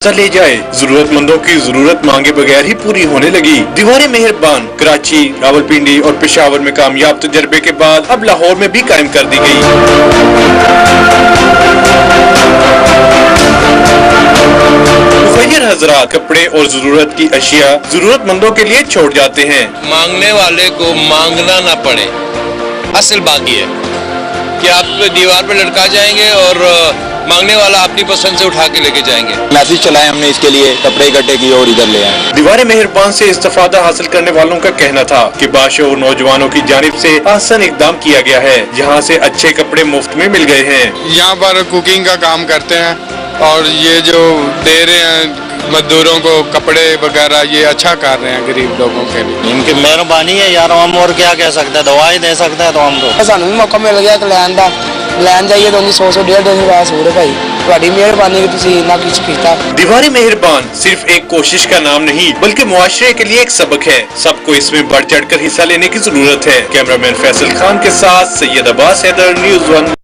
ले जाए। जरूरतमंदों की जरूरत मांगे बगैर ही पूरी होने लगी। दीवारें मेहरबान कराची, रावलपिंडी और पेशावर में कामयाब तजर्बे के बाद अब लाहौर में भी कायम कर दी गई। मुखय्यर हजरात कपड़े और जरूरत की अशिया जरूरतमंदों के लिए छोड़ जाते हैं। मांगने वाले को मांगना ना पड़े, असल बात यह है कि आप दीवार पे लटका जाएंगे और मांगने वाला अपनी पसंद से उठा के लेके जाएंगे। मैसेज चलाए हमने इसके लिए, कपड़े इकट्ठे किए और इधर ले आए। दीवारें मेहरबान से इस्तेफादा हासिल करने वालों का कहना था कि बाशऊर नौजवानों की जानिब से आसान इकदाम किया गया है, जहाँ से अच्छे कपड़े मुफ्त में मिल गए हैं। यहाँ पर कुकिंग का काम करते हैं और ये जो दे रहे हैं मजदूरों को कपड़े वगैरह, ये अच्छा कर रहे हैं गरीब लोगों के लिए। इनकी मेहरबानी है यार, हम और क्या कह सकते हैं, दवा ही दे सकते हैं तो हम तो। सानू भी मौका मिल गया लैन जाइए तो 100 150 बास हो रहे भाई, ਤੁਹਾਡੀ ਮਿਹਰਬਾਨੀ कि तुसी इतना कुछ कीता। दीवारें मेहरबान सिर्फ एक कोशिश का नाम नहीं बल्कि मुआशरे के लिए एक सबक है। सबको इसमें बढ़ चढ़ कर हिस्सा लेने की जरूरत है। कैमरामैन फैसल खान के साथ सैयद अब्बास हैदर, न्यूज़ 1।